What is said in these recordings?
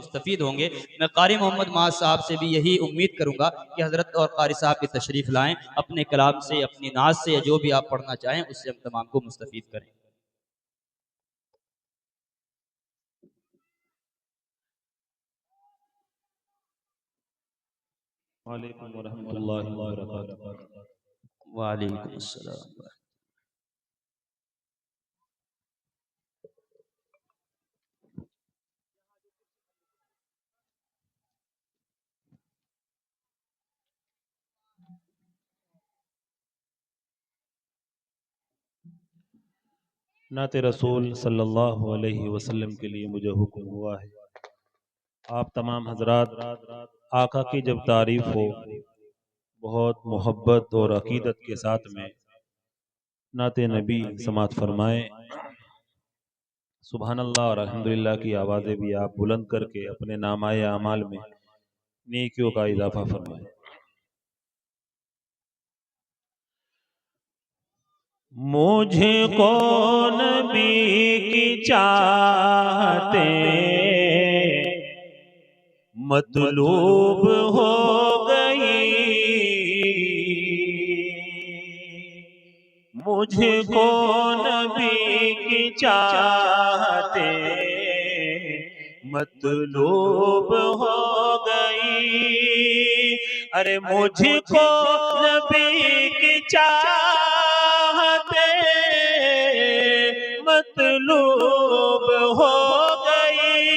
مستفید ہوں گے۔ میں قاری محمد معاذ صاحب سے بھی یہی امید کروں گا کہ حضرت اور قاری صاحب کی تشریف لائیں، اپنے کلام سے، اپنی نعت سے، یا جو بھی آپ پڑھنا چاہیں اس سے ہم تمام کو مستفید کریں۔ وعلیکم ورحمۃ اللہ وبرکاتہ۔ وعلیکم السلام۔ نعت رسول صلی اللہ علیہ وسلم کے لیے مجھے حکم ہوا ہے۔ آپ تمام حضرات آقا کی جب تعریف ہو بہت محبت اور عقیدت کے ساتھ میں نعت نبی سماعت فرمائیں۔ سبحان اللہ اور الحمدللہ کی آوازیں بھی آپ بلند کر کے اپنے نامۂ اعمال میں نیکیوں کا اضافہ فرمائیں۔ مجھے کو نبی کی چاہتے مطلوب ہو گئی، مجھے کو نبی کی چاہتے مطلوب ہو گئی، ارے مجھ کو نبی کی چاہتے مطلوب ہو گئی،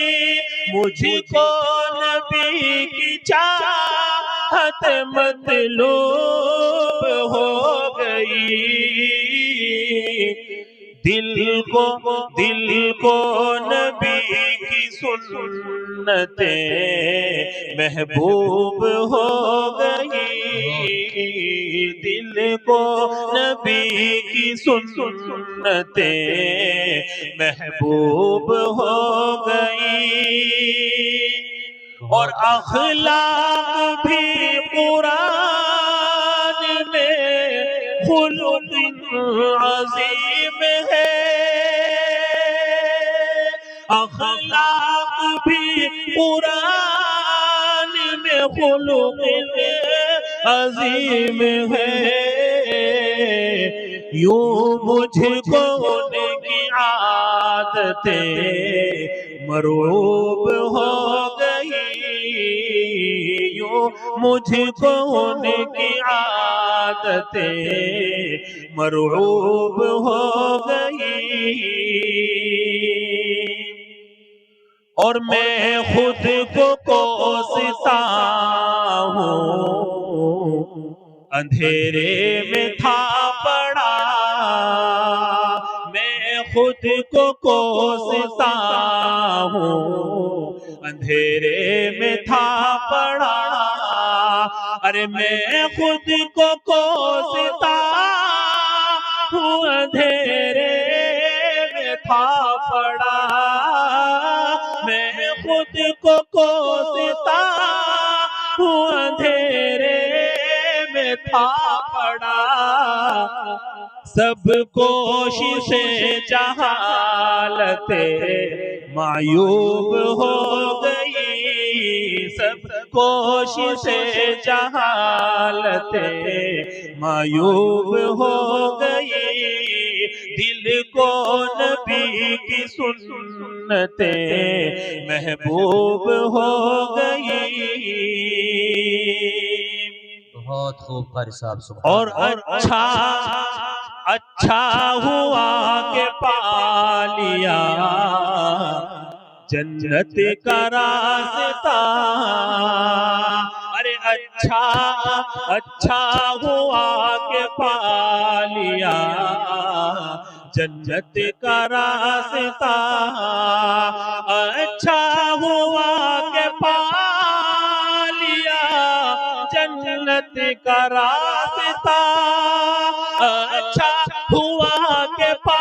مجھ کو نبی کی چاہت مطلوب ہو گئی، دل کو نبی کی سنتیں محبوب ہو گئی، دل کو نبی کی سنتیں محبوب ہو گئی، اور اخلاق بھی قرآن میں خلق عظیم ہے، اخلاق بھی قرآن میں خلق عظیم ہے، یوں مجھ کو ان کی عادتیں مرغوب ہو گئی، یوں مجھ کو ان کی عادتیں مرغوب ہو گئی، اور میں خود کو کوستا ہوں اندھیرے میں تھا پڑا، میں خود کو کوستا ہوں اندھیرے میں تھا پڑا، ارے میں خود کو کوستا ہوں اندھیرے میں تھا پڑا، میں خود کو کوستا ہوں اندھیرے میں تھا پڑا، سب کوششیں جہالت معیوب ہو گئی، سب کوششیں جہالت معیوب ہو گئی، دل کو نبی کی سنتیں محبوب ہو گئی، بہت خوب قاری صاحب، سبحان اور اللہ۔ اچھا ہوا کہ پا لیا جنت کا راستہ، ارے اچھا ہوا کہ پا لیا جنت کا راستہ، اچھا ہوا کہ پا لیا جنت کا راستہ، اچھا ہوا کہ پا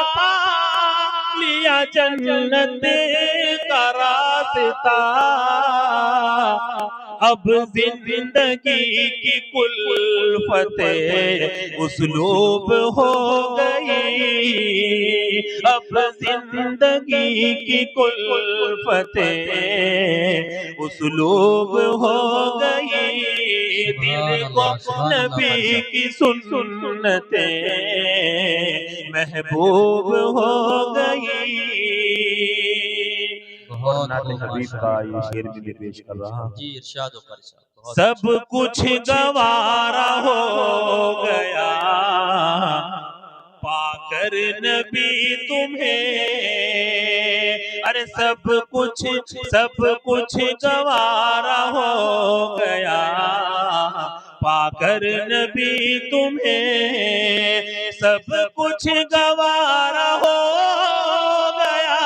لیا جنت کا راستہ، اب زندگی کی کلفتیں اسلوب ہو گئی، اب زندگی کی کلفتیں اسلوب ہو گئی، دل کو نبی کی سنتیں محبوب ہو گئی۔ اور نعت حبیب کا یہ شعر بھی میں پیش کر رہا ہوں۔ جی ارشاد و ارشاد۔ سب کچھ گوارا ہو گیا پا کر نبی تمہیں، ارے سب کچھ گوارا ہو گیا پا کر نبی تمہیں، سب کچھ گوارا ہو گیا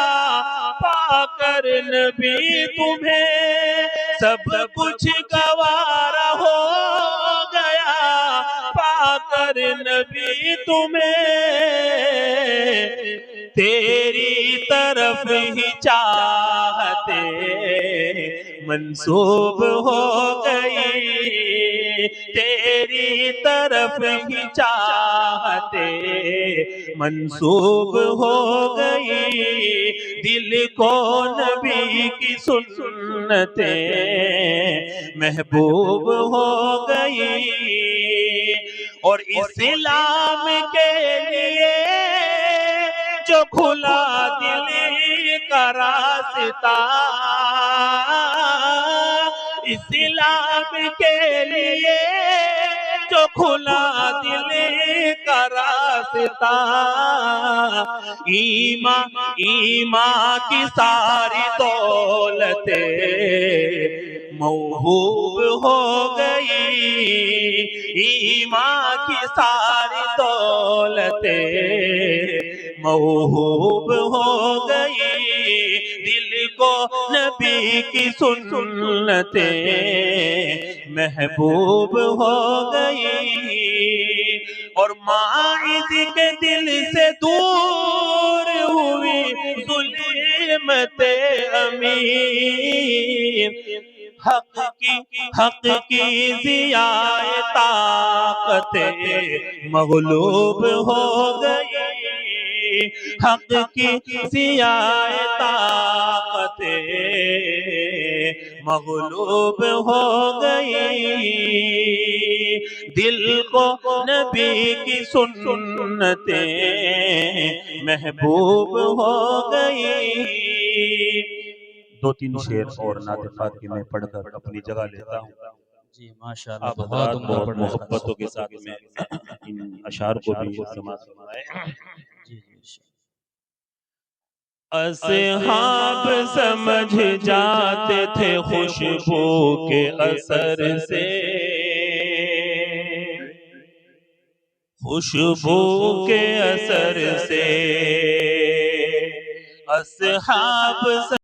پا کر نبی تمہیں، سب کچھ گوارا ہو گیا پا کر نبی تمہیں، تیری طرف ہی چاہتے منسوب ہو گئی، تیری طرف ہی چاہتے منسوب ہو گئی، دل کو نبی کی سنتیں محبوب ہو گئی، اور اسلام کے لیے جو کھلا دل کا راستہ، اسلام کے لیے جو کھلا دل کا راستہ، ایمان کی ساری دولتیں موہوب ہو گئی، ایمان کی ساری دولتیں موہوب ہو گئی، دل کو نبی کی سنتیں محبوب ہو گئی، اور ماعز کے دل سے دور ہوئی ظلمت امیر، حق کی ضیاء طاقت مغلوب ہو گئی، حق کی ضیاء طاقت مغلوب ہو گئی، دل کو نبی کی سنتیں محبوب ہو گئی۔ دو تین شعر اور نعت فاتحہ میں پڑھ کر اپنی جگہ لیتا ہوں۔ جی ماشاءاللہ، آپ حضرات بہت محبتوں کے ساتھ میں ان اشعار کو بھی سماعت فرمائیں۔ اصحاب سمجھ جاتے تھے خوشبو کے اثر سے، خوشبو کے اثر سے اصحاب